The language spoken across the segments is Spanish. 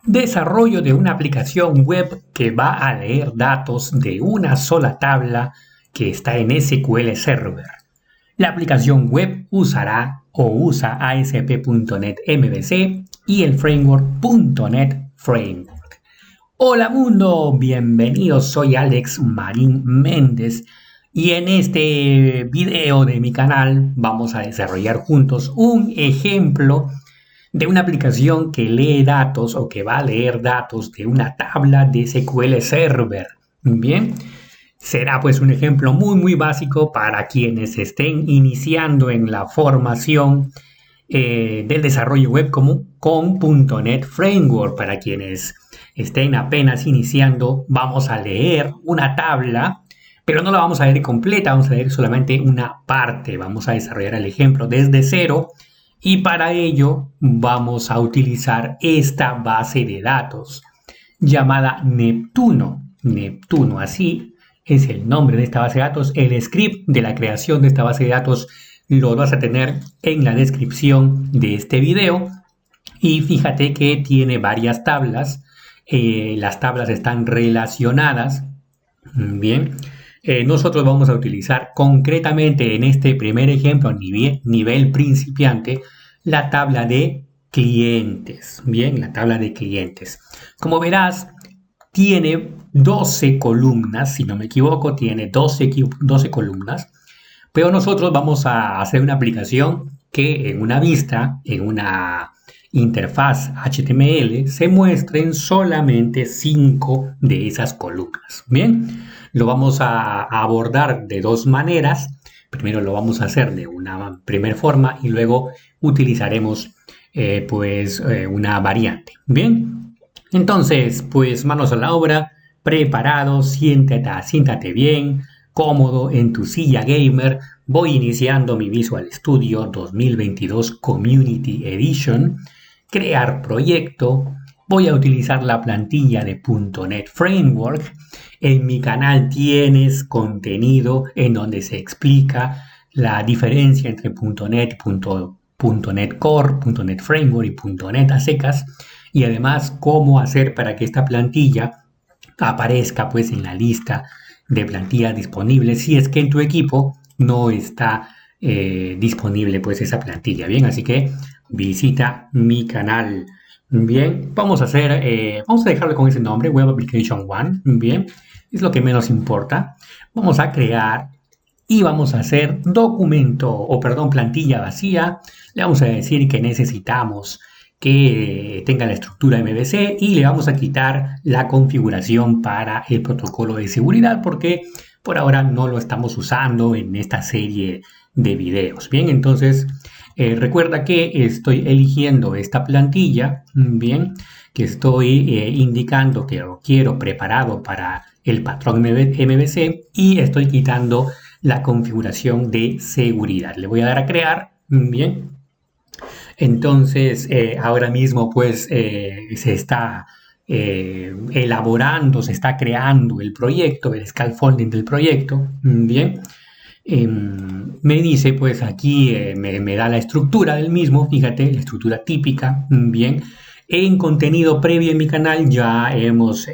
Desarrollo de una aplicación web que va a leer datos de una sola tabla que está en SQL Server. La aplicación web usará o usa ASP.NET MVC y el framework .NET Framework. Hola mundo, bienvenidos, soy Alex Marín Méndez y en este video de mi canal vamos a desarrollar juntos un ejemplo de una aplicación que lee datos o que va a leer datos de una tabla de SQL Server. Bien, será pues un ejemplo muy básico para quienes estén iniciando en la formación del desarrollo web con .NET Framework. Para quienes estén apenas iniciando, vamos a leer una tabla, pero no la vamos a leer completa, vamos a leer solamente una parte. Vamos a desarrollar el ejemplo desde cero y para ello vamos a utilizar esta base de datos llamada Neptuno. Neptuno, así es el nombre de esta base de datos. El script de la creación de esta base de datos lo vas a tener en la descripción de este video. Y fíjate que tiene varias tablas. Las tablas están relacionadas. Bien. Nosotros vamos a utilizar concretamente en este primer ejemplo, nivel principiante, la tabla de clientes. Bien, la tabla de clientes. Como verás, tiene 12 columnas, si no me equivoco, tiene 12 columnas, pero nosotros vamos a hacer una aplicación que en una vista, en una interfaz HTML, se muestren solamente 5 de esas columnas. Bien, lo vamos a abordar de dos maneras. Primero lo vamos a hacer de una primera forma y luego utilizaremos una variante. Bien, entonces pues manos a la obra, preparado, siéntate bien, cómodo en tu silla gamer. Voy iniciando mi Visual Studio 2022 Community Edition. Crear proyecto. Voy a utilizar la plantilla de .NET Framework. En mi canal tienes contenido en donde se explica la diferencia entre .NET, .NET Core, .NET Framework y .NET a secas, y además cómo hacer para que esta plantilla aparezca pues en la lista de plantillas disponibles si es que en tu equipo no está disponible pues esa plantilla. Bien, así que visita mi canal. Bien, vamos a dejarlo con ese nombre, Web Application 1. Bien, es lo que menos importa. Vamos a crear y vamos a hacer plantilla vacía. Le vamos a decir que necesitamos que tenga la estructura MVC y le vamos a quitar la configuración para el protocolo de seguridad porque por ahora no lo estamos usando en esta serie de videos. Bien, entonces recuerda que estoy eligiendo esta plantilla, bien, que estoy indicando que lo quiero preparado para el patrón MVC y estoy quitando la configuración de seguridad. Le voy a dar a crear, bien. Entonces, ahora mismo pues se está elaborando, se está creando el proyecto, el scaffolding del proyecto, bien. Me dice pues aquí, me da la estructura del mismo, fíjate, la estructura típica, bien. En contenido previo en mi canal ya hemos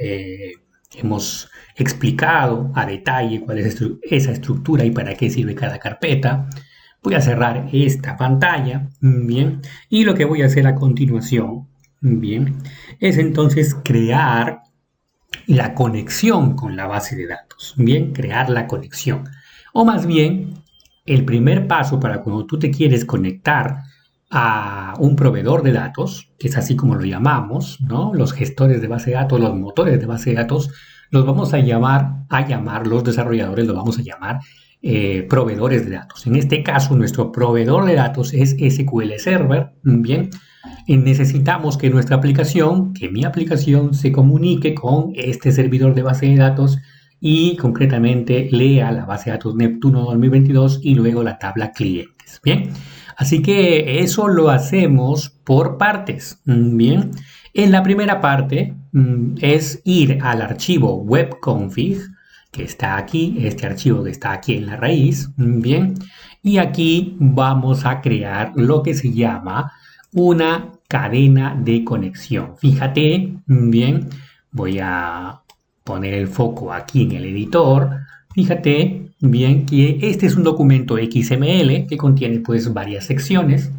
explicado a detalle cuál es esa estructura y para qué sirve cada carpeta. Voy a cerrar esta pantalla, bien, y lo que voy a hacer a continuación, bien, es entonces crear la conexión con la base de datos, bien, crear la conexión. O más bien, el primer paso para cuando tú te quieres conectar a un proveedor de datos, que es así como lo llamamos, ¿no? Los gestores de base de datos, los motores de base de datos, los vamos a llamar, los desarrolladores los vamos a llamar proveedores de datos. En este caso, nuestro proveedor de datos es SQL Server. Bien, necesitamos que nuestra aplicación, que mi aplicación se comunique con este servidor de base de datos y concretamente lea la base de datos Neptuno 2022 y luego la tabla clientes. Bien, así que eso lo hacemos por partes. Bien, en la primera parte es ir al archivo webconfig que está aquí, este archivo que está aquí en la raíz, bien, y aquí vamos a crear lo que se llama una cadena de conexión. Fíjate, bien, voy a poner el foco aquí en el editor. Fíjate bien que este es un documento XML que contiene pues varias secciones.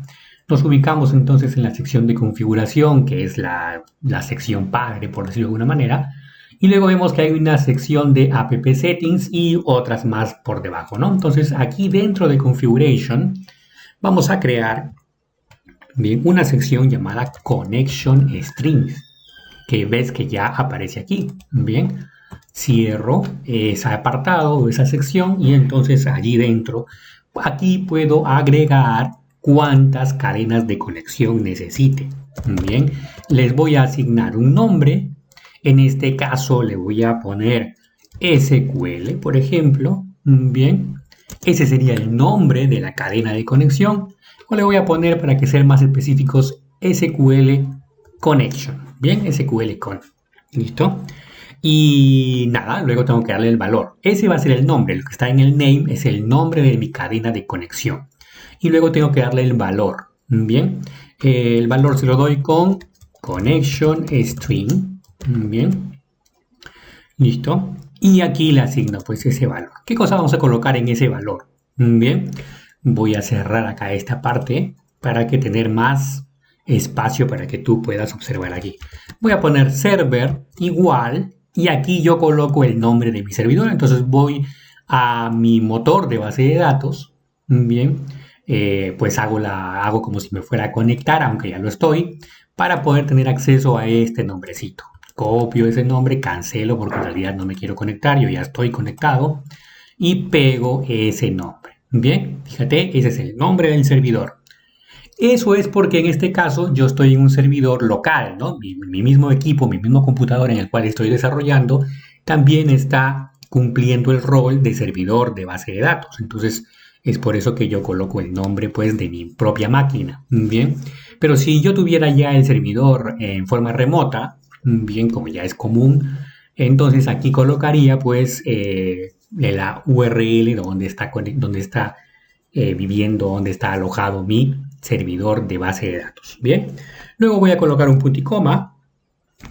Nos ubicamos entonces en la sección de configuración, que es la sección padre, por decirlo de alguna manera. Y luego vemos que hay una sección de app settings y otras más por debajo, ¿no? Entonces aquí dentro de configuration vamos a crear bien una sección llamada connection strings, que ves que ya aparece aquí. Bien, cierro ese apartado o esa sección y entonces allí dentro, aquí puedo agregar cuántas cadenas de conexión necesite. Bien, les voy a asignar un nombre. En este caso le voy a poner SQL, por ejemplo. Bien, ese sería el nombre de la cadena de conexión. O le voy a poner, para que sean más específicos, SQL Connection. Bien, SQL Con. ¿Listo? Y nada, luego tengo que darle el valor. Ese va a ser el nombre. Lo que está en el name es el nombre de mi cadena de conexión. Y luego tengo que darle el valor. Bien, el valor se lo doy con connection string. Bien, listo. Y aquí le asigno pues ese valor. ¿Qué cosa vamos a colocar en ese valor? Bien, voy a cerrar acá esta parte para que tener más espacio para que tú puedas observar aquí. Voy a poner server igual y aquí yo coloco el nombre de mi servidor. Entonces voy a mi motor de base de datos. Bien, pues hago como si me fuera a conectar, aunque ya lo estoy, para poder tener acceso a este nombrecito. Copio ese nombre, cancelo porque en realidad no me quiero conectar, yo ya estoy conectado y pego ese nombre. Bien, fíjate, ese es el nombre del servidor. Eso es porque en este caso yo estoy en un servidor local, ¿no? Mi mismo equipo, mi mismo computador en el cual estoy desarrollando, también está cumpliendo el rol de servidor de base de datos. Entonces, es por eso que yo coloco el nombre, pues, de mi propia máquina. Bien, pero si yo tuviera ya el servidor en forma remota, bien, como ya es común, entonces aquí colocaría, pues, la URL donde está viviendo, donde está alojado mi servidor de base de datos. Bien, luego voy a colocar un punto y coma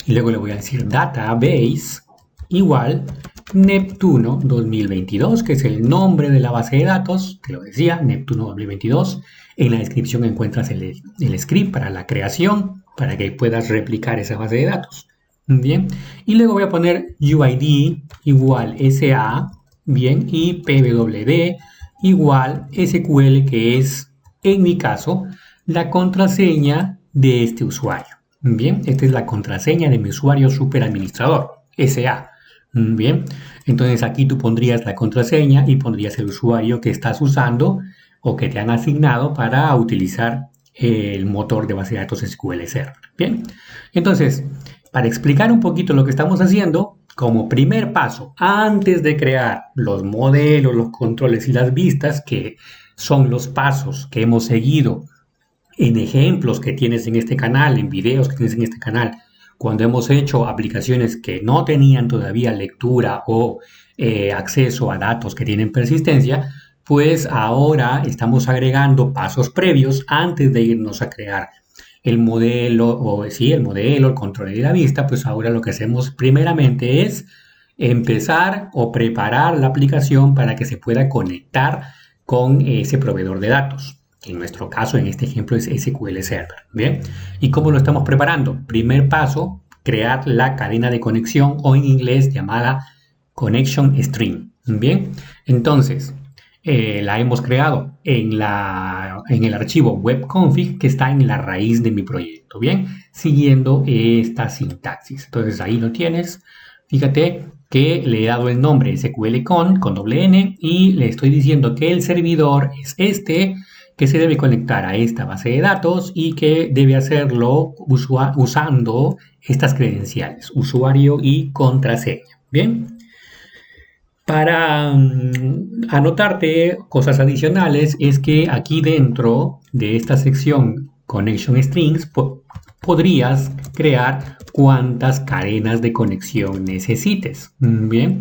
y luego le voy a decir database igual Neptuno 2022, que es el nombre de la base de datos, te lo decía, Neptuno 2022. En la descripción encuentras el script para la creación, para que puedas replicar esa base de datos. Bien, y luego voy a poner UID igual SA, bien, y PWD igual SQL, que es, en mi caso, la contraseña de este usuario. Bien, esta es la contraseña de mi usuario superadministrador, SA. Bien, entonces aquí tú pondrías la contraseña y pondrías el usuario que estás usando o que te han asignado para utilizar el motor de base de datos SQL Server. Bien, entonces, para explicar un poquito lo que estamos haciendo, como primer paso, antes de crear los modelos, los controles y las vistas, que son los pasos que hemos seguido en ejemplos que tienes en este canal, en videos que tienes en este canal, cuando hemos hecho aplicaciones que no tenían todavía lectura o acceso a datos que tienen persistencia, pues ahora estamos agregando pasos previos antes de irnos a crear el modelo, el control de la vista. Pues ahora lo que hacemos primeramente es empezar o preparar la aplicación para que se pueda conectar con ese proveedor de datos, que en nuestro caso, en este ejemplo, es SQL Server. Bien, ¿y cómo lo estamos preparando? Primer paso, crear la cadena de conexión, o en inglés llamada Connection String. Bien, entonces la hemos creado en el archivo webconfig que está en la raíz de mi proyecto. Bien, siguiendo esta sintaxis. Entonces ahí lo tienes. Fíjate que le he dado el nombre SQL con doble N y le estoy diciendo que el servidor es este, que se debe conectar a esta base de datos y que debe hacerlo usando estas credenciales, usuario y contraseña. Bien, para anotarte cosas adicionales es que aquí dentro de esta sección Connection Strings podrías crear cuantas cadenas de conexión necesites. Bien,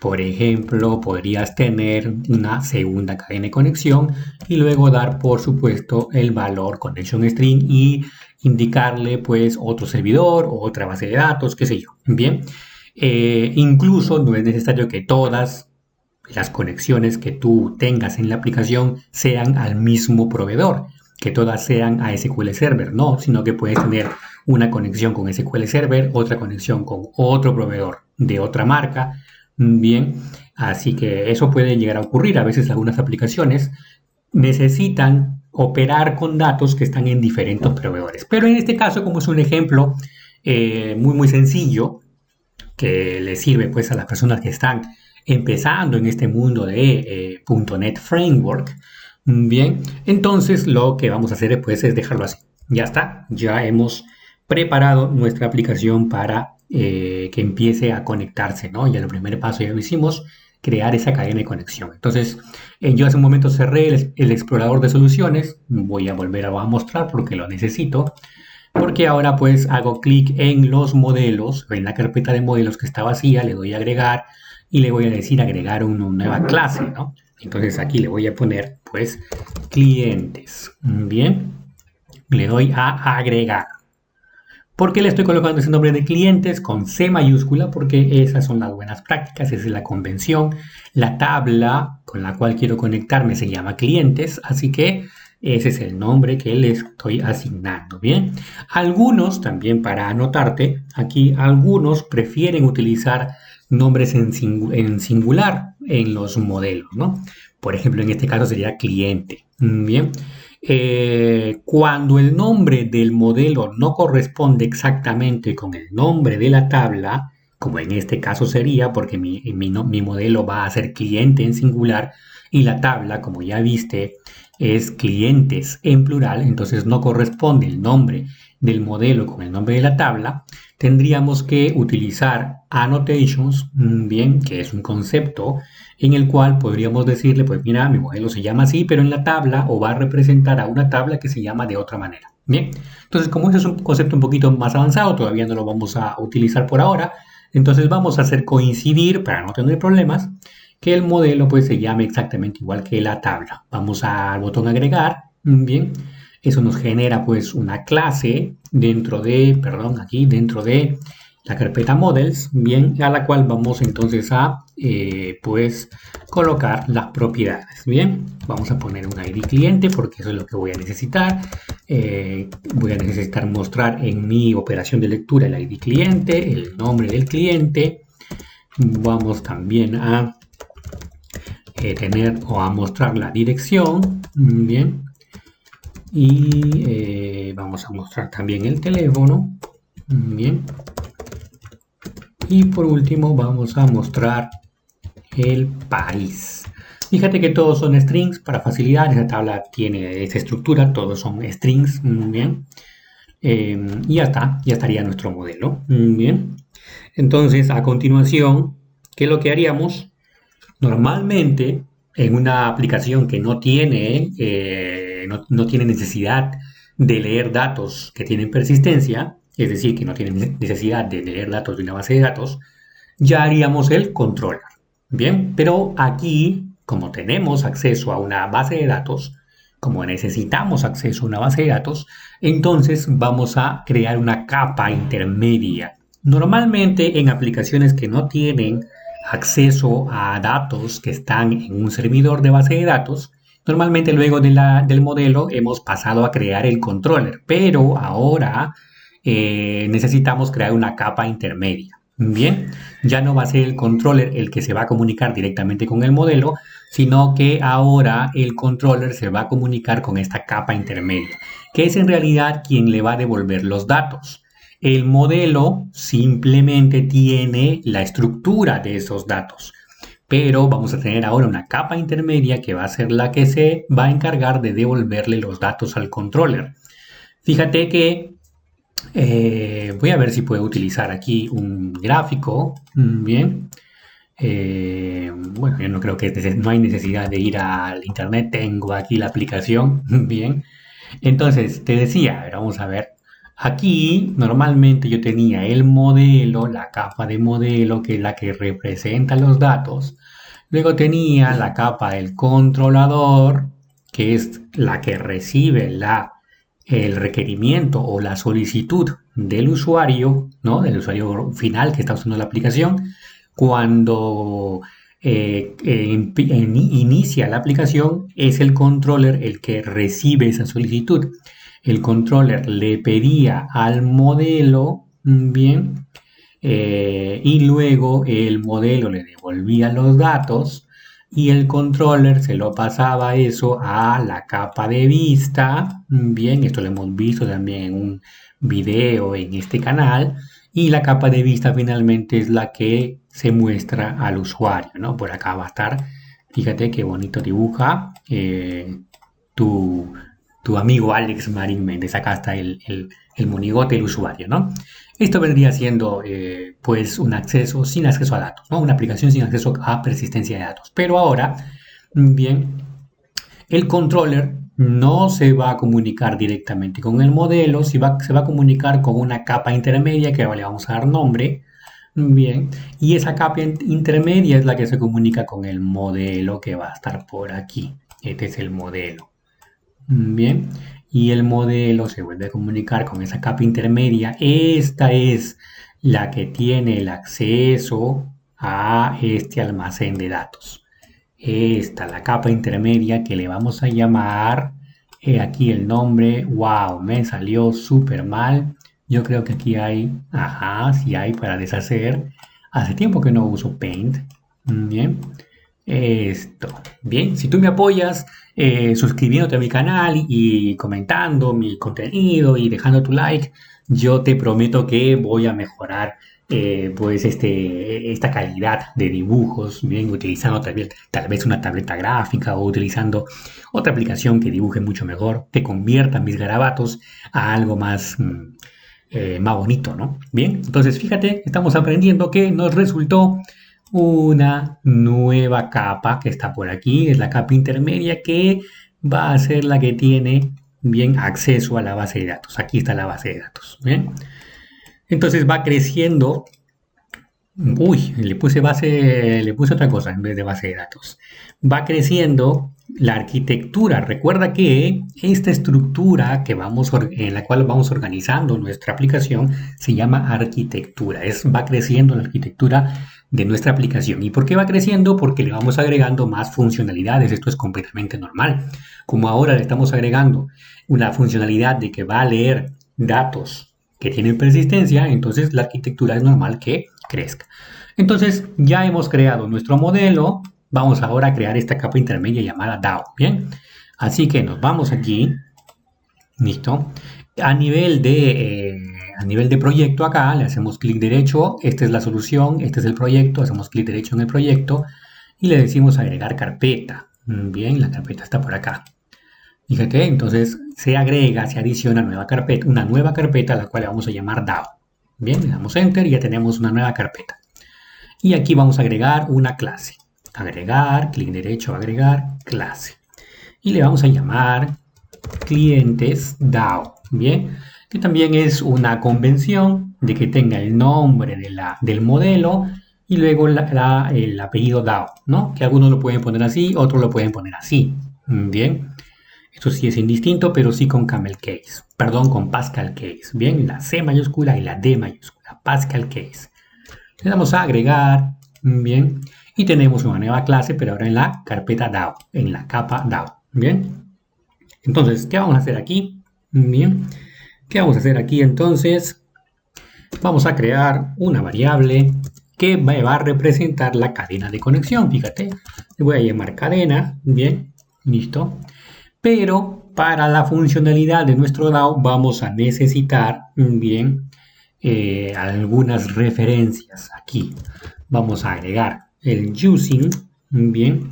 por ejemplo, podrías tener una segunda cadena de conexión y luego dar, por supuesto, el valor Connection String y indicarle pues otro servidor o otra base de datos, qué sé yo. Bien, incluso no es necesario que todas las conexiones que tú tengas en la aplicación sean al mismo proveedor, que todas sean a SQL Server, no, sino que puedes tener una conexión con SQL Server, otra conexión con otro proveedor de otra marca. Bien, así que eso puede llegar a ocurrir. A veces algunas aplicaciones necesitan operar con datos que están en diferentes proveedores. Pero en este caso, como es un ejemplo muy sencillo, que le sirve pues a las personas que están empezando en este mundo de .NET Framework, bien, entonces lo que vamos a hacer pues es dejarlo así. Ya está, ya hemos preparado nuestra aplicación para que empiece a conectarse, ¿no? Ya el primer paso ya lo hicimos, crear esa cadena de conexión. Entonces, yo hace un momento cerré el explorador de soluciones, voy a volver a mostrar porque lo necesito, porque ahora pues hago clic en los modelos, en la carpeta de modelos que está vacía, le doy a agregar y le voy a decir agregar una nueva clase, ¿no? Entonces aquí le voy a poner pues clientes. Bien, le doy a agregar. ¿Por qué le estoy colocando ese nombre de clientes con C mayúscula? Porque esas son las buenas prácticas, esa es la convención. La tabla con la cual quiero conectarme se llama clientes, así que ese es el nombre que le estoy asignando. Bien, algunos también para anotarte, aquí algunos prefieren utilizar nombres en singular en los modelos, ¿no? Por ejemplo, en este caso sería cliente. Bien. Cuando el nombre del modelo no corresponde exactamente con el nombre de la tabla, como en este caso sería, porque mi modelo va a ser cliente en singular y la tabla, como ya viste, es clientes en plural, entonces no corresponde el nombre del modelo con el nombre de la tabla, tendríamos que utilizar annotations, bien, que es un concepto en el cual podríamos decirle, pues mira, mi modelo se llama así, pero en la tabla o va a representar a una tabla que se llama de otra manera. Bien, entonces como ese es un concepto un poquito más avanzado, todavía no lo vamos a utilizar por ahora, entonces vamos a hacer coincidir, para no tener problemas, que el modelo pues se llame exactamente igual que la tabla. Vamos al botón agregar, bien, eso nos genera pues una clase dentro de, perdón, aquí dentro de la carpeta models, bien, a la cual vamos entonces a pues colocar las propiedades. Bien, vamos a poner un ID cliente porque eso es lo que voy a necesitar. Voy a necesitar mostrar en mi operación de lectura el ID cliente, el nombre del cliente. Vamos también a tener o a mostrar la dirección. Bien, y vamos a mostrar también el teléfono. Bien, y por último vamos a mostrar el país. Fíjate que todos son strings para facilidad. Esta tabla tiene esa estructura, todos son strings. Bien, y ya está, ya estaría nuestro modelo. Bien, entonces a continuación, ¿qué es lo que haríamos? Normalmente en una aplicación que no tiene, no tiene necesidad de leer datos que tienen persistencia, es decir, que no tienen necesidad de leer datos de una base de datos, ya haríamos el controller. Bien, pero aquí, como tenemos acceso a una base de datos, como necesitamos acceso a una base de datos, entonces vamos a crear una capa intermedia. Normalmente en aplicaciones que no tienen acceso a datos que están en un servidor de base de datos, normalmente luego del modelo hemos pasado a crear el controller, pero ahora necesitamos crear una capa intermedia. Bien, ya no va a ser el controller el que se va a comunicar directamente con el modelo, sino que ahora el controller se va a comunicar con esta capa intermedia, que es en realidad quien le va a devolver los datos. El modelo simplemente tiene la estructura de esos datos, pero vamos a tener ahora una capa intermedia que va a ser la que se va a encargar de devolverle los datos al controller. Fíjate que voy a ver si puedo utilizar aquí un gráfico. Bien. Bueno, yo no creo que no hay necesidad de ir al internet. Tengo aquí la aplicación. Bien. Entonces, te decía, a ver, vamos a ver. Aquí normalmente yo tenía el modelo, la capa de modelo, que es la que representa los datos. Luego tenía la capa del controlador, que es la que recibe la el requerimiento o la solicitud del usuario, ¿no? Del usuario final que está usando la aplicación, cuando inicia la aplicación, es el controller el que recibe esa solicitud. El controller le pedía al modelo, bien, y luego el modelo le devolvía los datos y el controller se lo pasaba eso a la capa de vista. Bien, esto lo hemos visto también en un video en este canal. Y la capa de vista finalmente es la que se muestra al usuario, ¿no? Por acá va a estar, fíjate qué bonito dibuja tu, tu amigo Alex Marín Méndez. Acá está el monigote del usuario, ¿no? Esto vendría siendo, pues, un acceso sin acceso a datos, ¿no? Una aplicación sin acceso a persistencia de datos. Pero ahora, bien, el controller no se va a comunicar directamente con el modelo, se va a comunicar con una capa intermedia que le vamos a dar nombre, bien, y esa capa intermedia es la que se comunica con el modelo que va a estar por aquí. Este es el modelo, bien, y el modelo se vuelve a comunicar con esa capa intermedia. Esta es la que tiene el acceso a este almacén de datos. Esta, la capa intermedia que le vamos a llamar, aquí el nombre. Wow, me salió súper mal. Yo creo que aquí hay, ajá, sí hay para deshacer. Hace tiempo que no uso Paint. Bien, esto. Bien, si tú me apoyas suscribiéndote a mi canal y comentando mi contenido y dejando tu like, yo te prometo que voy a mejorar pues esta calidad de dibujos, bien, utilizando tal vez una tableta gráfica o utilizando otra aplicación que dibuje mucho mejor, que convierta mis garabatos a algo más bonito, ¿no? Bien, entonces fíjate, estamos aprendiendo que nos resultó una nueva capa que está por aquí, es la capa intermedia que va a ser la que tiene bien acceso a la base de datos. Aquí está la base de datos, ¿bien? Entonces va creciendo. Uy, le puse otra cosa en vez de base de datos. Va creciendo la arquitectura. Recuerda que esta estructura en la cual vamos organizando nuestra aplicación se llama arquitectura. Va creciendo la arquitectura de nuestra aplicación. ¿Y por qué va creciendo? Porque le vamos agregando más funcionalidades. Esto es completamente normal. Como ahora le estamos agregando una funcionalidad de que va a leer datos que tienen persistencia, entonces la arquitectura es normal que crezca. Entonces ya hemos creado nuestro modelo. Vamos ahora a crear esta capa intermedia llamada DAO. Bien, así que nos vamos aquí. Listo. A nivel de proyecto acá le hacemos clic derecho. Esta es la solución, este es el proyecto. Hacemos clic derecho en el proyecto y le decimos agregar carpeta. Bien, la carpeta está por acá. Fíjate, entonces se adiciona una nueva carpeta a la cual le vamos a llamar DAO. Bien, le damos Enter y ya tenemos una nueva carpeta. Y aquí vamos a agregar una clase. Agregar, clic derecho, agregar, clase. Y le vamos a llamar clientes DAO. Bien, que también es una convención de que tenga el nombre del modelo y luego el apellido DAO, ¿no? Que algunos lo pueden poner así, otros lo pueden poner así. Bien. Esto sí es indistinto, pero sí con camel case. Perdón, con Pascal case. Bien, la C mayúscula y la D mayúscula. Pascal case. Le damos a agregar. Bien. Y tenemos una nueva clase, pero ahora en la carpeta DAO. En la capa DAO. Bien. Entonces, ¿qué vamos a hacer aquí? Bien. ¿Qué vamos a hacer aquí entonces? Vamos a crear una variable que va a representar la cadena de conexión. Fíjate. Le voy a llamar cadena. Bien. Listo. Pero para la funcionalidad de nuestro DAO vamos a necesitar bien algunas referencias aquí. Vamos a agregar el using, bien,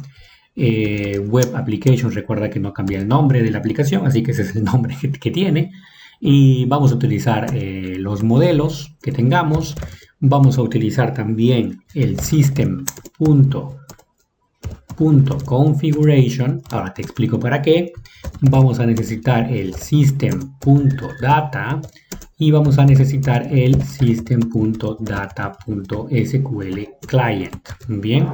web application. Recuerda que no cambia el nombre de la aplicación, así que ese es el nombre que tiene. Y vamos a utilizar los modelos que tengamos. Vamos a utilizar también el system.configuration. Ahora te explico para qué. Vamos a necesitar el system.data y vamos a necesitar el system.data.sql client. Bien,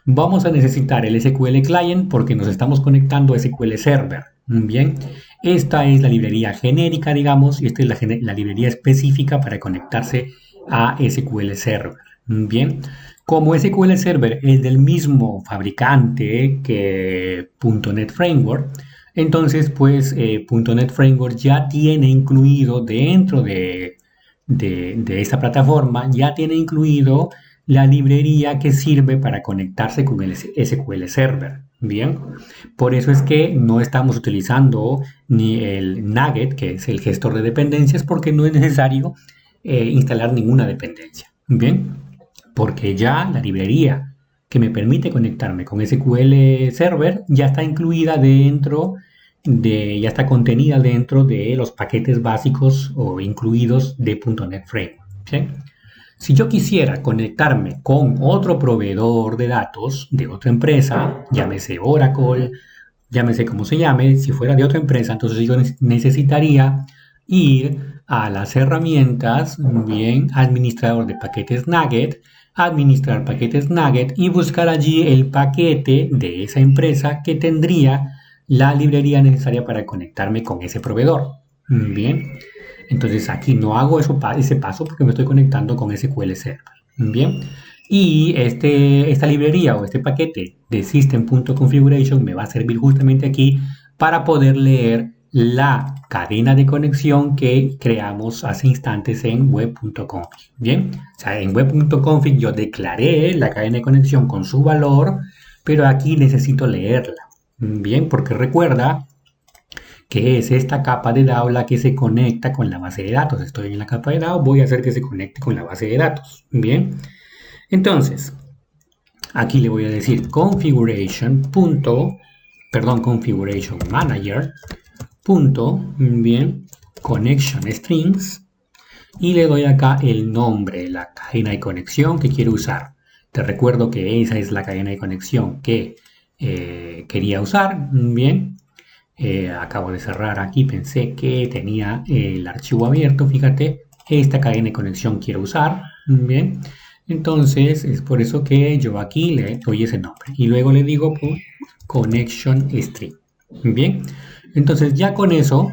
vamos a necesitar el SQL client porque nos estamos conectando a SQL Server. Bien, Esta es la librería genérica, digamos, y esta es la librería específica para conectarse a SQL Server. Bien, como SQL Server es del mismo fabricante que .NET Framework, entonces pues .NET Framework ya tiene incluido dentro de esta plataforma, ya tiene incluido la librería que sirve para conectarse con el SQL Server. Bien, por eso es que no estamos utilizando ni el Nugget, que es el gestor de dependencias, porque no es necesario instalar ninguna dependencia. Bien, porque ya la librería que me permite conectarme con SQL Server ya está incluida dentro ya está contenida dentro de los paquetes básicos o incluidos de .NET Framework. ¿Sí? Si yo quisiera conectarme con otro proveedor de datos de otra empresa, llámese Oracle, llámese como se llame, si fuera de otra empresa, entonces yo necesitaría ir a las herramientas, bien, administrador de paquetes Nugget, administrar paquetes Nugget y buscar allí el paquete de esa empresa que tendría la librería necesaria para conectarme con ese proveedor. Bien, entonces aquí no hago ese paso porque me estoy conectando con SQL Server. Bien, y esta librería o este paquete de system.configuration me va a servir justamente aquí para poder leer la cadena de conexión que creamos hace instantes en web.config. Bien, o sea, en web.config yo declaré la cadena de conexión con su valor, pero aquí necesito leerla. Bien, porque recuerda que es esta capa de DAO la que se conecta con la base de datos. Estoy en la capa de DAO, voy a hacer que se conecte con la base de datos. Bien, entonces, aquí le voy a decir configuration manager bien, connection strings y le doy acá el nombre de la cadena de conexión que quiero usar. Te recuerdo que esa es la cadena de conexión que quería usar. Bien, acabo de cerrar aquí, pensé que tenía el archivo abierto. Fíjate, esta cadena de conexión quiero usar. Bien, entonces es por eso que yo aquí le doy ese nombre y luego le digo connection string. Bien, entonces ya con eso,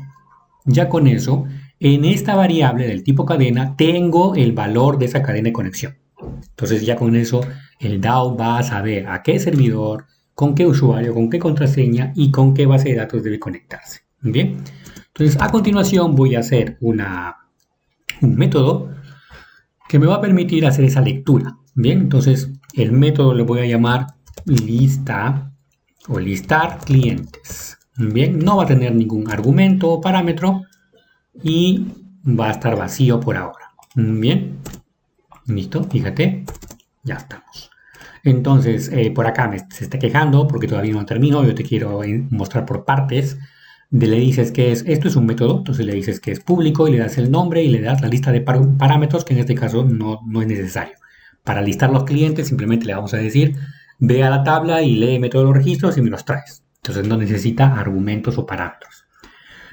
en esta variable del tipo cadena tengo el valor de esa cadena de conexión. Entonces ya con eso el DAO va a saber a qué servidor, con qué usuario, con qué contraseña y con qué base de datos debe conectarse. Bien, entonces a continuación voy a hacer un método que me va a permitir hacer esa lectura. Bien, entonces el método le voy a llamar lista o listar clientes. Bien, no va a tener ningún argumento o parámetro y va a estar vacío por ahora. Bien, listo, fíjate, ya estamos. Entonces, por acá se está quejando porque todavía no termino. Yo te quiero mostrar por partes. Le dices que esto es un método, entonces le dices que es público y le das el nombre y le das la lista de parámetros que en este caso no es necesario. Para listar los clientes simplemente le vamos a decir, ve a la tabla y lee todos los registros y me los traes. Entonces no necesita argumentos o parámetros.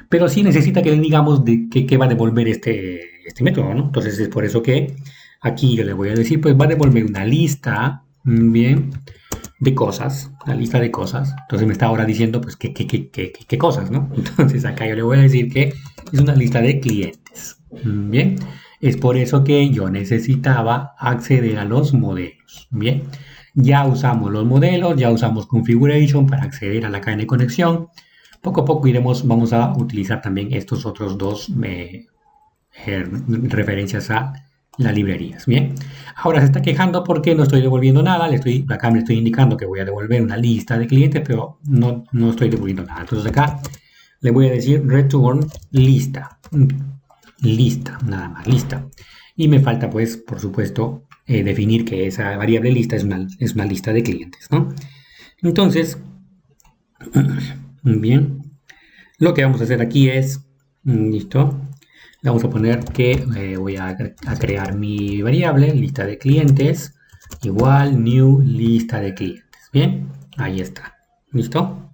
Pero sí necesita que le digamos de qué va a devolver este método, ¿no? Entonces es por eso que aquí yo le voy a decir, pues va a devolver una lista, bien, de cosas, la lista de cosas. Entonces me está ahora diciendo, pues, qué cosas, ¿no? Entonces acá yo le voy a decir que es una lista de clientes. Bien, es por eso que yo necesitaba acceder a los modelos. Bien, ya usamos los modelos, ya usamos configuration para acceder a la cadena de conexión. Poco a poco vamos a utilizar también estos otros dos referencias a las librerías. Bien, ahora se está quejando porque no estoy devolviendo nada. Acá me estoy indicando que voy a devolver una lista de clientes, pero no estoy devolviendo nada. Entonces acá le voy a decir return lista. Lista, nada más, lista. Y me falta, pues, por supuesto, definir que esa variable lista es una lista de clientes, ¿no? Entonces, bien, lo que vamos a hacer aquí es, listo, le vamos a poner que voy a crear mi variable, lista de clientes, igual new lista de clientes. Bien, ahí está. ¿Listo?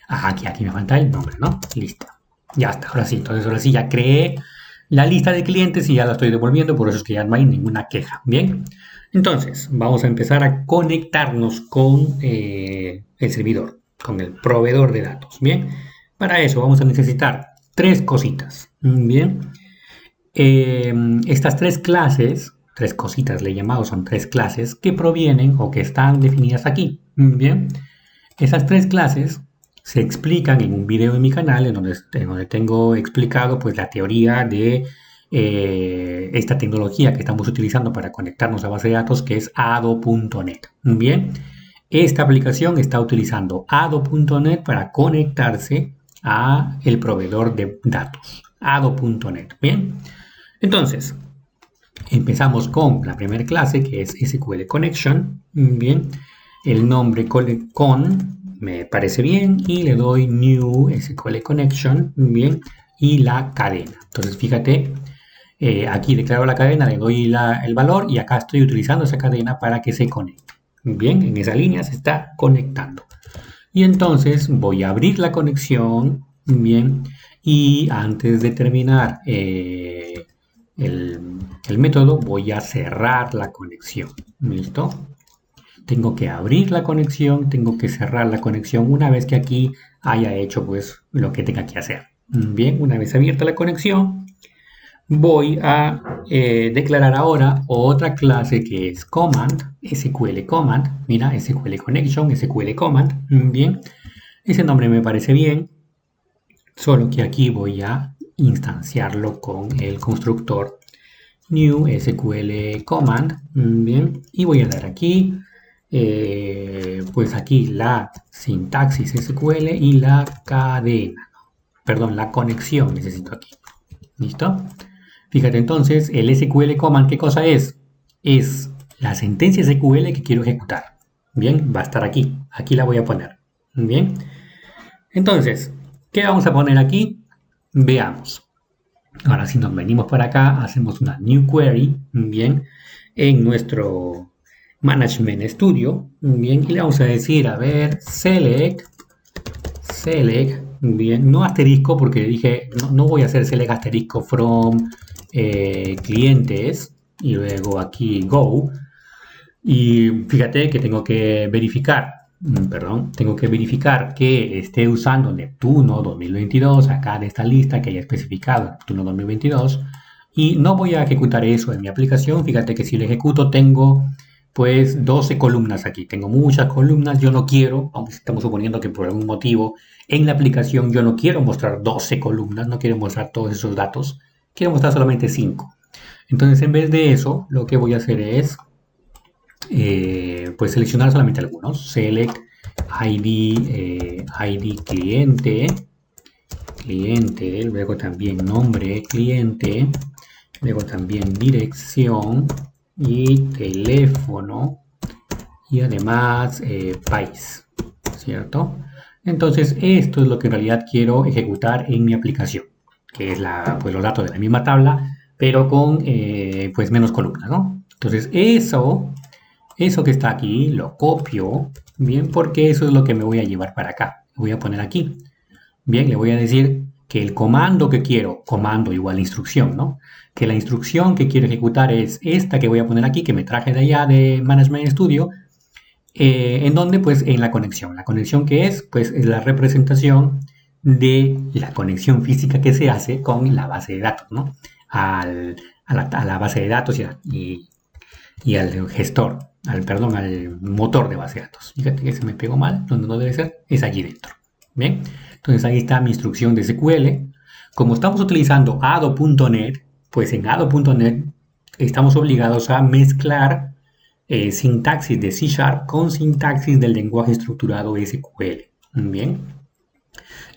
Aquí me falta el nombre, ¿no? Lista. Ya está, ahora sí. Entonces, ahora sí ya creé la lista de clientes y ya la estoy devolviendo, por eso es que ya no hay ninguna queja. Bien, entonces vamos a empezar a conectarnos con el servidor, con el proveedor de datos. Bien, Para eso vamos a necesitar tres cositas. Bien. Estas tres clases, tres cositas le he llamado, son tres clases que provienen o que están definidas aquí. Bien. Esas tres clases se explican en un video de mi canal en donde tengo explicado pues la teoría de esta tecnología que estamos utilizando para conectarnos a base de datos, que es ado.net. Bien, esta aplicación está utilizando ado.net para conectarse a el proveedor de datos, ado.net. Bien, entonces empezamos con la primera clase, que es SQL Connection. Bien, el nombre con me parece bien y le doy New SQL Connection. Bien, y la cadena. Entonces fíjate, aquí declaro la cadena, le doy el valor y acá estoy utilizando esa cadena para que se conecte. Bien, en esa línea se está conectando. Y entonces voy a abrir la conexión. Bien, y antes de terminar el método, voy a cerrar la conexión. ¿Listo? Tengo que abrir la conexión, tengo que cerrar la conexión una vez que aquí haya hecho pues lo que tenga que hacer. Bien, una vez abierta la conexión, voy a declarar ahora otra clase que es command, SQL command. Mira, SQL connection, SQL command. Bien, ese nombre me parece bien, solo que aquí voy a instanciarlo con el constructor new SQL command. Bien, y voy a dar aquí pues aquí la sintaxis SQL y la cadena, perdón, la conexión necesito aquí. ¿Listo? Fíjate entonces, el SQL command, ¿qué cosa es? Es la sentencia SQL que quiero ejecutar. Bien, va a estar aquí. Aquí la voy a poner. Bien. Entonces, ¿qué vamos a poner aquí? Veamos. Ahora, si nos venimos para acá, hacemos una new query. Bien. En nuestro Management Studio. Bien. Y le vamos a decir, a ver, select. Bien. No asterisco porque dije, no voy a hacer select asterisco from clientes y luego aquí go, y fíjate que tengo que verificar, tengo que verificar que esté usando Neptuno 2022 acá de esta lista que haya especificado Neptuno 2022, y no voy a ejecutar eso en mi aplicación. Fíjate que si lo ejecuto tengo pues 12 columnas aquí, tengo muchas columnas. Yo no quiero, aunque estamos suponiendo que por algún motivo en la aplicación yo no quiero mostrar 12 columnas, no quiero mostrar todos esos datos, quiero mostrar solamente 5. Entonces, en vez de eso, lo que voy a hacer es pues seleccionar solamente algunos. Select ID cliente, luego también nombre cliente, luego también dirección y teléfono, y además país, ¿cierto? Entonces, esto es lo que en realidad quiero ejecutar en mi aplicación, que es pues, los datos de la misma tabla, pero con pues menos columnas, ¿no? Entonces, eso que está aquí lo copio, bien, porque eso es lo que me voy a llevar para acá. Lo voy a poner aquí. Bien, le voy a decir que el comando que quiero, comando igual instrucción, ¿no? Que la instrucción que quiero ejecutar es esta que voy a poner aquí, que me traje de allá de Management Studio, en donde pues en la conexión. La conexión que es, pues es la representación de la conexión física que se hace con la base de datos, ¿no? A la base de datos y al gestor, al motor de base de datos. Fíjate que se me pegó mal, donde no debe ser, es allí dentro. Bien, entonces ahí está mi instrucción de SQL. Como estamos utilizando ado.net, pues en ado.net estamos obligados a mezclar sintaxis de C# con sintaxis del lenguaje estructurado SQL. Bien,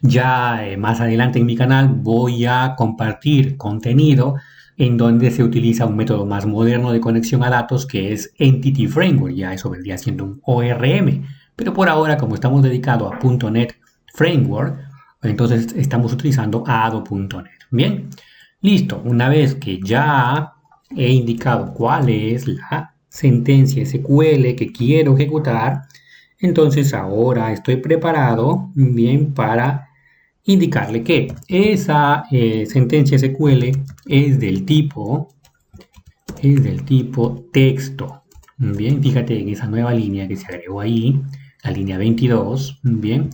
ya más adelante en mi canal voy a compartir contenido en donde se utiliza un método más moderno de conexión a datos, que es Entity Framework. Ya eso vendría siendo un ORM. Pero por ahora, como estamos dedicados a .NET Framework, entonces estamos utilizando ado.net. Bien, listo. Una vez que ya he indicado cuál es la sentencia SQL que quiero ejecutar, entonces ahora estoy preparado, bien, para indicarle que esa sentencia SQL es del tipo texto. Bien, fíjate en esa nueva línea que se agregó ahí, la línea 22. Bien,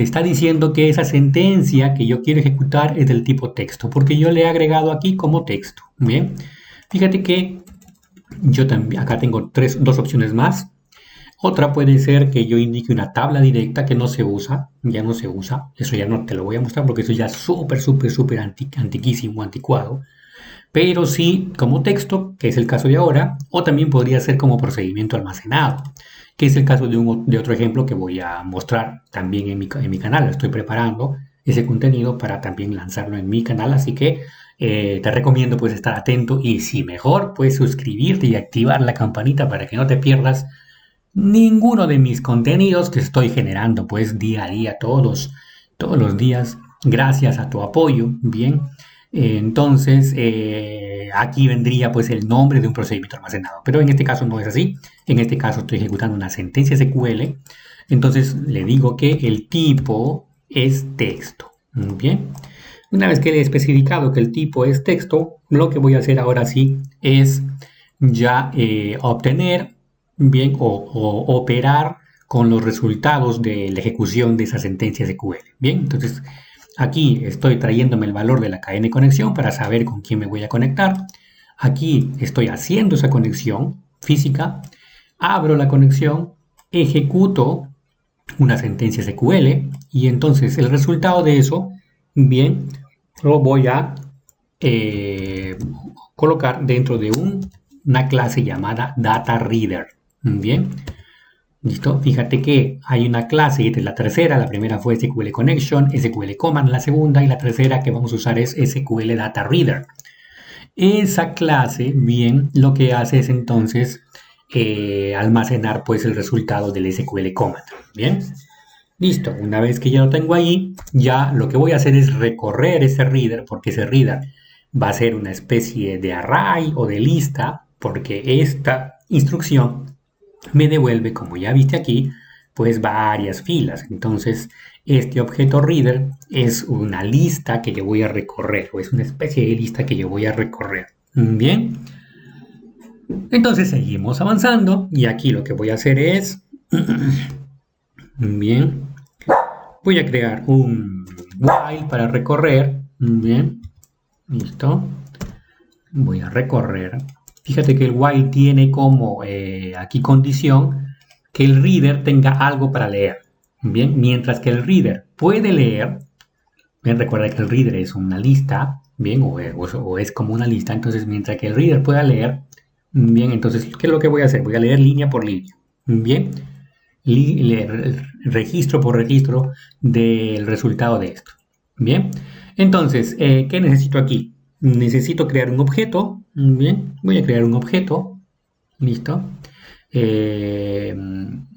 está diciendo que esa sentencia que yo quiero ejecutar es del tipo texto, porque yo le he agregado aquí como texto. Bien, fíjate que yo también, acá tengo dos opciones más. Otra puede ser que yo indique una tabla directa que no se usa, ya no se usa. Eso ya no te lo voy a mostrar porque eso ya es súper antiquísimo, anticuado. Pero sí como texto, que es el caso de ahora, o también podría ser como procedimiento almacenado, que es el caso de otro ejemplo que voy a mostrar también en mi canal. Estoy preparando ese contenido para también lanzarlo en mi canal, así que te recomiendo pues estar atento y si mejor pues suscribirte y activar la campanita para que no te pierdas ninguno de mis contenidos que estoy generando pues día a día, todos los días, gracias a tu apoyo, bien. Entonces, aquí vendría pues el nombre de un procedimiento almacenado, pero en este caso no es así. En este caso estoy ejecutando una sentencia SQL, entonces le digo que el tipo es texto, bien. Una vez que he especificado que el tipo es texto, lo que voy a hacer ahora sí es ya obtener bien o operar con los resultados de la ejecución de esa sentencia SQL. Bien, entonces aquí estoy trayéndome el valor de la cadena de conexión para saber con quién me voy a conectar. Aquí estoy haciendo esa conexión física, abro la conexión, ejecuto una sentencia SQL y entonces el resultado de eso, bien, lo voy a eh, colocar dentro de una clase llamada DataReader. Bien, listo. Fíjate que hay una clase, esta es la tercera, la primera fue SQL Connection, SQL Command, la segunda, y la tercera que vamos a usar es SQL Data Reader. Esa clase, bien, lo que hace es entonces almacenar pues el resultado del SQL Command. Bien, listo. Una vez que ya lo tengo ahí, ya lo que voy a hacer es recorrer ese reader, porque ese reader va a ser una especie de array o de lista, porque esta instrucción me devuelve, como ya viste aquí, pues varias filas. Entonces, este objeto reader es una lista que yo voy a recorrer, o es una especie de lista que yo voy a recorrer. Bien, entonces seguimos avanzando y aquí lo que voy a hacer es, bien, voy a crear un while para recorrer. Bien, listo. Voy a recorrer. Fíjate que el while tiene como aquí condición que el reader tenga algo para leer. Bien, mientras que el reader puede leer, bien, recuerda que el reader es una lista, bien, o es como una lista, entonces mientras que el reader pueda leer, bien, entonces, ¿qué es lo que voy a hacer? Voy a leer línea por línea, bien, registro por registro del resultado de esto, bien. Entonces, ¿qué necesito aquí? Necesito crear un objeto, bien, voy a crear un objeto, listo.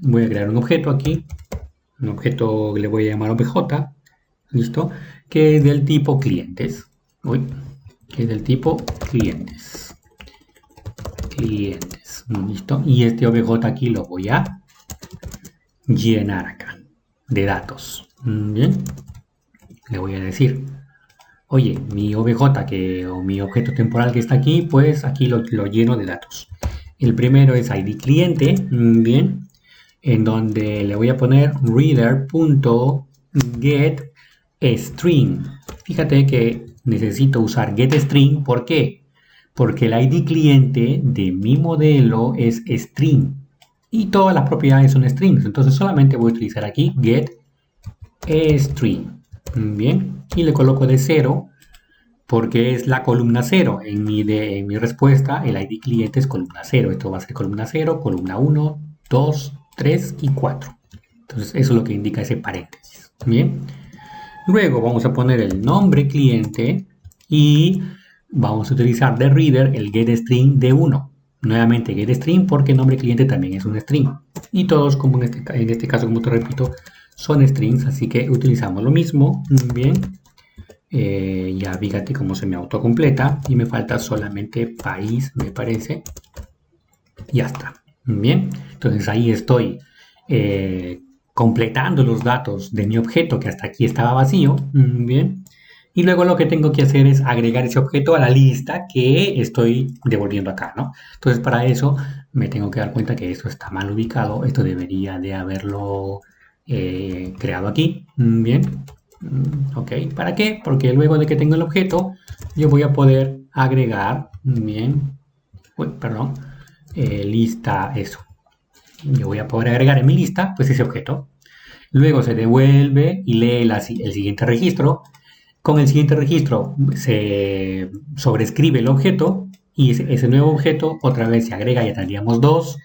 Voy a crear un objeto aquí, un objeto que le voy a llamar obj, listo, que es del tipo clientes, uy, que es del tipo clientes, listo, y este obj aquí lo voy a llenar acá de datos, bien, le voy a decir, oye, mi obj o mi objeto temporal que está aquí, pues aquí lo lleno de datos. El primero es id cliente, bien, en donde le voy a poner reader.getString. Fíjate que necesito usar getString, ¿por qué? Porque el id cliente de mi modelo es string y todas las propiedades son strings, entonces solamente voy a utilizar aquí getString. Bien, y le coloco de 0 porque es la columna 0. En mi respuesta, el ID cliente es columna 0. Esto va a ser columna 0, columna 1, 2, 3 y 4. Entonces, eso es lo que indica ese paréntesis. Bien. Luego vamos a poner el nombre cliente y vamos a utilizar de reader el getString de 1. Nuevamente getString porque nombre cliente también es un string. Y todos, como en este caso, como te repito, son strings, así que utilizamos lo mismo. Bien. Ya fíjate cómo se me autocompleta y me falta solamente país, me parece. Ya está. Bien, entonces ahí estoy completando los datos de mi objeto que hasta aquí estaba vacío. Bien, y luego lo que tengo que hacer es agregar ese objeto a la lista que estoy devolviendo acá, ¿no? Entonces para eso me tengo que dar cuenta que esto está mal ubicado. Esto debería de haberlo creado aquí. Bien. Ok, ¿para qué? Porque luego de que tengo el objeto, yo voy a poder agregar, bien, perdón, lista, eso. Yo voy a poder agregar en mi lista, pues ese objeto. Luego se devuelve y lee el siguiente registro. Con el siguiente registro se sobrescribe el objeto y ese nuevo objeto otra vez se agrega, ya tendríamos dos.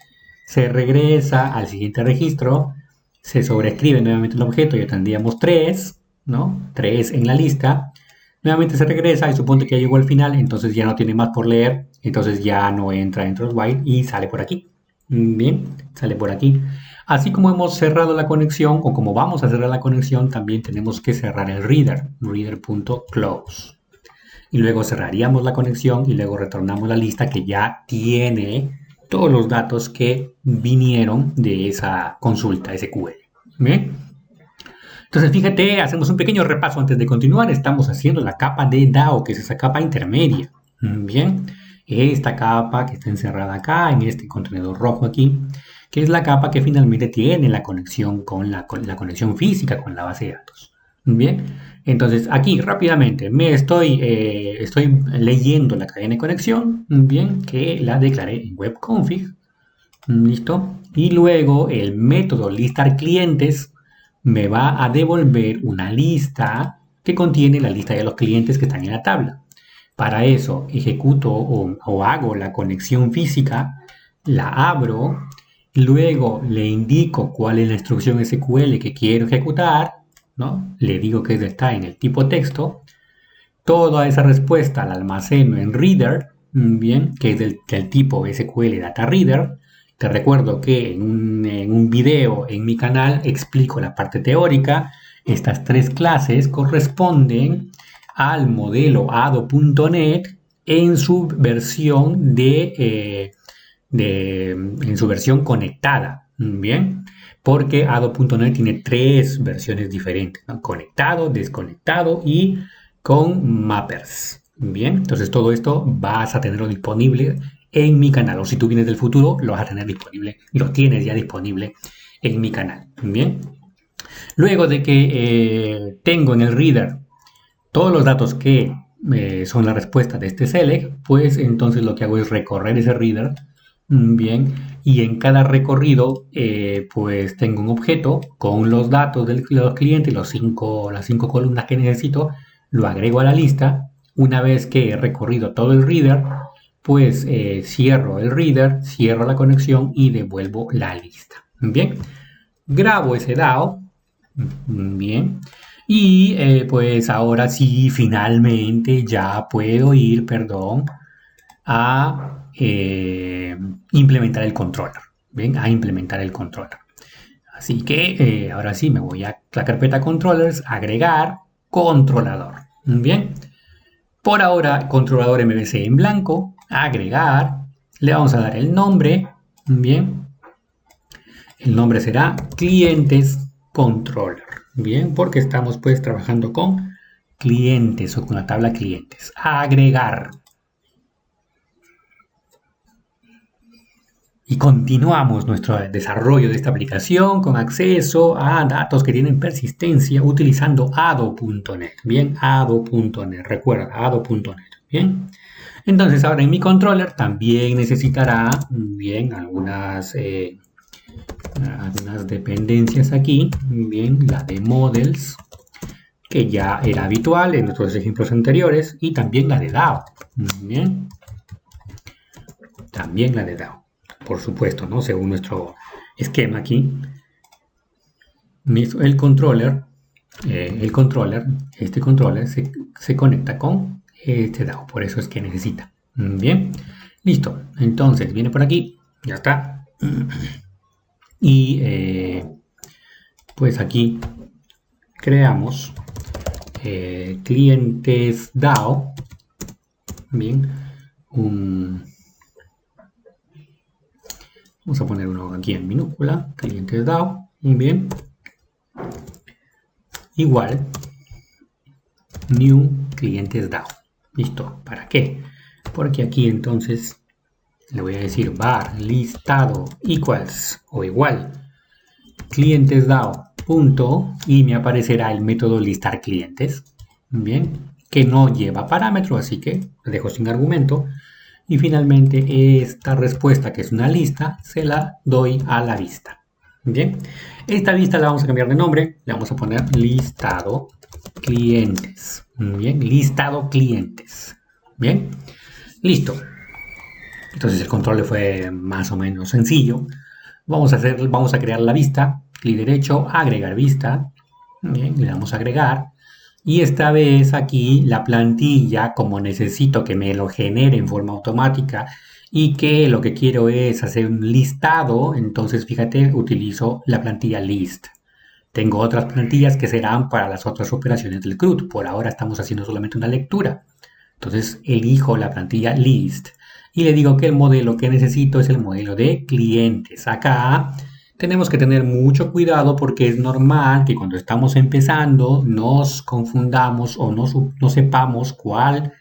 Se regresa al siguiente registro, se sobrescribe nuevamente el objeto, ya tendríamos tres, ¿no? Tres en la lista. Nuevamente se regresa y suponte que ya llegó al final, entonces ya no tiene más por leer, entonces ya no entra dentro del while y sale por aquí. Bien, sale por aquí. Así como hemos cerrado la conexión o como vamos a cerrar la conexión, también tenemos que cerrar el reader, reader.close. Y luego cerraríamos la conexión y luego retornamos la lista que ya tiene todos los datos que vinieron de esa consulta SQL. ¿Bien? Entonces, fíjate, hacemos un pequeño repaso antes de continuar. Estamos haciendo la capa de DAO, que es esa capa intermedia. Bien, esta capa que está encerrada acá, en este contenedor rojo aquí, que es la capa que finalmente tiene la conexión con la conexión física con la base de datos. Bien, entonces aquí rápidamente me estoy leyendo la cadena de conexión, bien, que la declaré en webconfig. ¿Listo? Y luego el método listar clientes me va a devolver una lista que contiene la lista de los clientes que están en la tabla. Para eso ejecuto o hago la conexión física, la abro, luego le indico cuál es la instrucción SQL que quiero ejecutar, ¿no? Le digo que está en el tipo texto. Toda esa respuesta la almaceno en reader, bien, que es del tipo SQL Data Reader. Te recuerdo que en un video en mi canal explico la parte teórica. Estas tres clases corresponden al modelo ADO.NET en su versión en su versión conectada, bien, porque ADO.NET tiene tres versiones diferentes, ¿no? Conectado, desconectado y con mappers. Bien, entonces todo esto vas a tenerlo disponible en mi canal, o si tú vienes del futuro, lo vas a tener disponible, lo tienes ya disponible en mi canal. Bien, luego de que tengo en el reader todos los datos que son la respuesta de este select, pues entonces lo que hago es recorrer ese reader, bien, y en cada recorrido pues tengo un objeto con los datos de los clientes, las cinco columnas que necesito, lo agrego a la lista. Una vez que he recorrido todo el reader, pues cierro el reader, cierro la conexión y devuelvo la lista. Bien, grabo ese DAO. Bien. Y pues ahora sí, finalmente ya puedo ir, perdón, a implementar el controller. Bien, a implementar el controller. Así que ahora sí me voy a la carpeta controllers, agregar controlador. Bien. Por ahora, controlador MVC en blanco, agregar, le vamos a dar el nombre, bien, el nombre será clientes controller, bien, porque estamos pues trabajando con clientes o con la tabla clientes, agregar. Y continuamos nuestro desarrollo de esta aplicación con acceso a datos que tienen persistencia utilizando ADO.NET. Bien, ADO.NET. Recuerda, ADO.NET. Bien. Entonces ahora en mi controller también necesitará, bien, algunas dependencias aquí. Bien, la de models, que ya era habitual en nuestros ejemplos anteriores. Y también la de DAO. Bien. También la de DAO. Por supuesto, ¿no? Según nuestro esquema aquí, el controller, este controller se conecta con este DAO, por eso es que necesita. Bien, listo. Entonces viene por aquí, ya está. Y pues aquí creamos clientes DAO. Bien, vamos a poner uno aquí en minúscula, clientes DAO, bien, igual, new clientes DAO. Listo, ¿para qué? Porque aquí entonces le voy a decir var listado equals o igual clientes DAO punto y me aparecerá el método listar clientes, bien, que no lleva parámetro, así que lo dejo sin argumento. Y finalmente esta respuesta, que es una lista, se la doy a la vista. Bien, esta vista la vamos a cambiar de nombre, le vamos a poner listado clientes. Bien, listado clientes. Bien, listo. Entonces el control fue más o menos sencillo. Vamos a crear la vista, clic derecho, agregar vista. Bien, le damos a agregar. Y esta vez aquí la plantilla, como necesito que me lo genere en forma automática y que lo que quiero es hacer un listado, entonces fíjate, utilizo la plantilla list. Tengo otras plantillas que serán para las otras operaciones del CRUD. Por ahora estamos haciendo solamente una lectura. Entonces elijo la plantilla list y le digo que el modelo que necesito es el modelo de clientes. Acá tenemos que tener mucho cuidado porque es normal que cuando estamos empezando nos confundamos o no sepamos cuál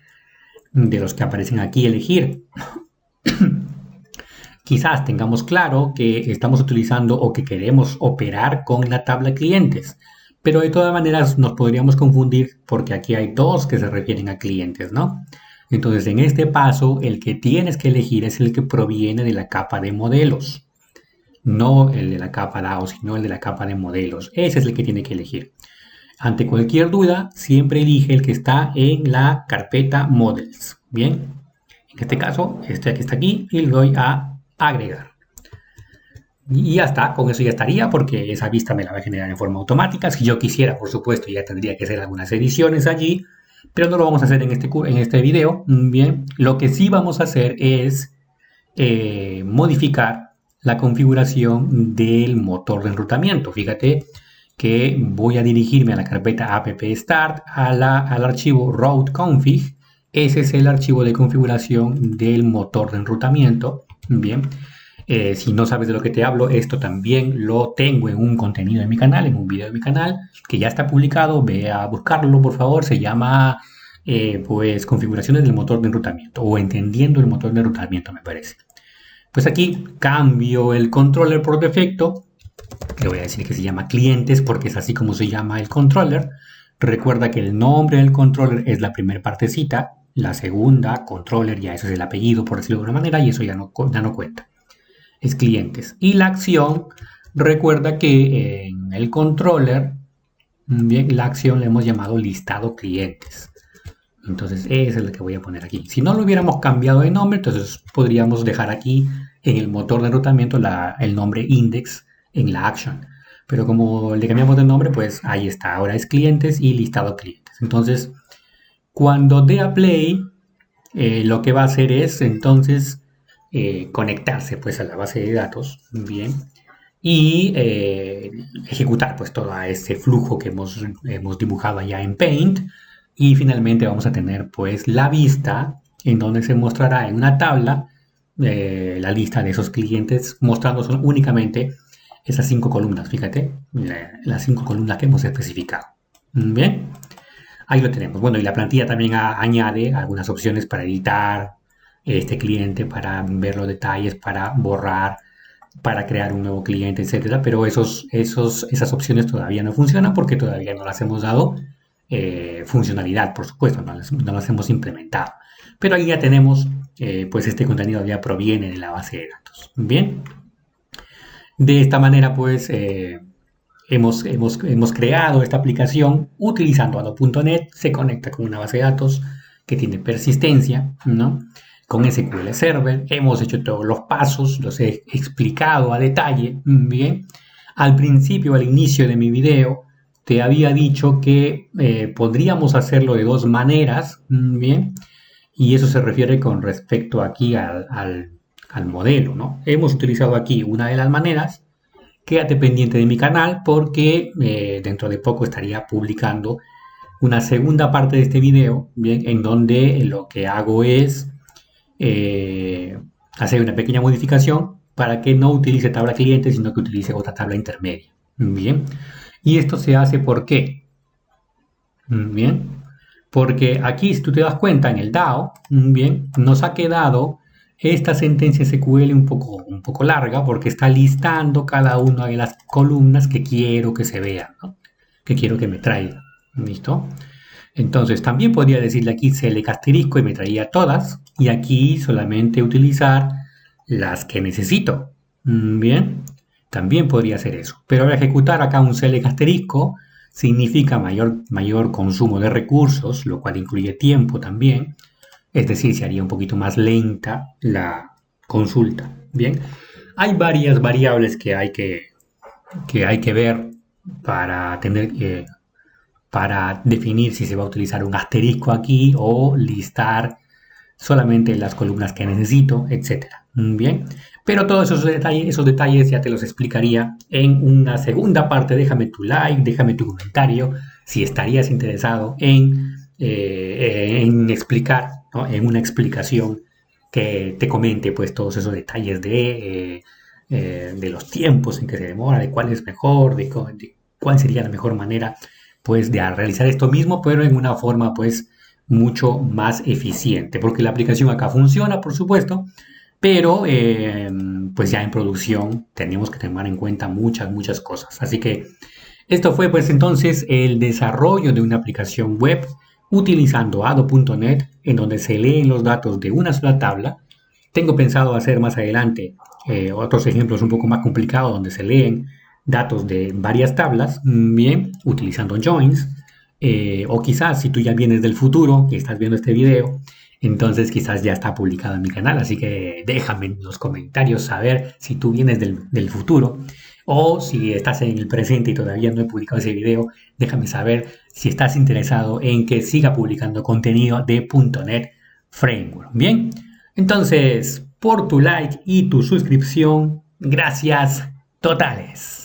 de los que aparecen aquí elegir. Quizás tengamos claro que estamos utilizando o que queremos operar con la tabla clientes, pero de todas maneras nos podríamos confundir porque aquí hay dos que se refieren a clientes, ¿no? Entonces, en este paso, el que tienes que elegir es el que proviene de la capa de modelos. No el de la capa DAO, sino el de la capa de modelos. Ese es el que tiene que elegir. Ante cualquier duda, siempre elige el que está en la carpeta Models. Bien, en este caso, este que está aquí y le doy a agregar. Y ya está, con eso ya estaría porque esa vista me la va a generar en forma automática. Si yo quisiera, por supuesto, ya tendría que hacer algunas ediciones allí, pero no lo vamos a hacer en este video. Bien, lo que sí vamos a hacer es modificar la configuración del motor de enrutamiento. Fíjate que voy a dirigirme a la carpeta app start, al archivo route config. Ese es el archivo de configuración del motor de enrutamiento. Bien, si no sabes de lo que te hablo, esto también lo tengo en un contenido de mi canal, en un video de mi canal, que ya está publicado. Ve a buscarlo, por favor. Se llama pues configuraciones del motor de enrutamiento o entendiendo el motor de enrutamiento, me parece. Pues aquí cambio el controller por defecto. Le voy a decir que se llama clientes porque es así como se llama el controller. Recuerda que el nombre del controller es la primera partecita. La segunda, controller, ya eso es el apellido, por decirlo de una manera, y eso ya no cuenta. Es clientes. Y la acción, recuerda que en el controller, bien, la acción le hemos llamado listado clientes. Entonces ese es el que voy a poner aquí. Si no lo hubiéramos cambiado de nombre, entonces podríamos dejar aquí en el motor de enrutamiento el nombre index en la action. Pero como le cambiamos de nombre, pues ahí está. Ahora es clientes y listado clientes. Entonces, cuando dé a play, lo que va a hacer es entonces conectarse pues a la base de datos, bien, y ejecutar pues todo este flujo que hemos dibujado ya en Paint. Y finalmente vamos a tener pues la vista en donde se mostrará en una tabla la lista de esos clientes, mostrando únicamente esas 5 columnas. Fíjate, las 5 columnas que hemos especificado. Bien, ahí lo tenemos. Bueno, y la plantilla también añade algunas opciones para editar este cliente, para ver los detalles, para borrar, para crear un nuevo cliente, etcétera. Pero esas opciones todavía no funcionan porque todavía no las hemos dado funcionalidad, por supuesto, no las hemos implementado. Pero ahí ya tenemos, pues este contenido ya proviene de la base de datos. Bien, de esta manera, pues hemos creado esta aplicación utilizando Adobe.NET. Se conecta con una base de datos que tiene persistencia, ¿no? Con SQL Server. Hemos hecho todos los pasos, los he explicado a detalle. Bien, al principio, al inicio de mi video, te había dicho que podríamos hacerlo de dos maneras, bien, y eso se refiere con respecto aquí al modelo, ¿no? Hemos utilizado aquí una de las maneras. Quédate pendiente de mi canal porque dentro de poco estaría publicando una segunda parte de este video, bien, en donde lo que hago es hacer una pequeña modificación para que no utilice tabla cliente, sino que utilice otra tabla intermedia, bien. Y esto se hace ¿por qué? Bien, porque aquí si tú te das cuenta en el DAO, bien, nos ha quedado Esta sentencia SQL un poco larga porque está listando cada una de las columnas que quiero que se vean, ¿no? Que quiero que me traiga. ¿Listo? Entonces también podría decirle aquí select asterisco y me traía todas. Y aquí solamente utilizar las que necesito. Bien, también podría hacer eso. Pero al ejecutar acá un select asterisco significa mayor consumo de recursos, lo cual incluye tiempo también. Es decir, se haría un poquito más lenta la consulta. Bien, hay varias variables que hay que ver para tener para definir si se va a utilizar un asterisco aquí o listar solamente las columnas que necesito, etcétera. Bien, pero todos esos detalles ya te los explicaría en una segunda parte. Déjame tu like, déjame tu comentario si estarías interesado en explicar, ¿no? En una explicación que te comente pues todos esos detalles de los tiempos en que se demora, de cuál es mejor, de cuál sería la mejor manera pues de realizar esto mismo, pero en una forma pues mucho más eficiente, porque la aplicación acá funciona, por supuesto, pero pues ya en producción tenemos que tomar en cuenta muchas cosas. Así que esto fue pues entonces el desarrollo de una aplicación web utilizando Ado.net, en donde se leen los datos de una sola tabla. Tengo pensado hacer más adelante otros ejemplos un poco más complicados donde se leen datos de varias tablas, bien, utilizando joins. O quizás si tú ya vienes del futuro y estás viendo este video, entonces quizás ya está publicado en mi canal. Así que déjame en los comentarios saber si tú vienes del futuro o si estás en el presente y todavía no he publicado ese video. Déjame saber si estás interesado en que siga publicando contenido de .NET Framework. Bien, entonces por tu like y tu suscripción, gracias totales.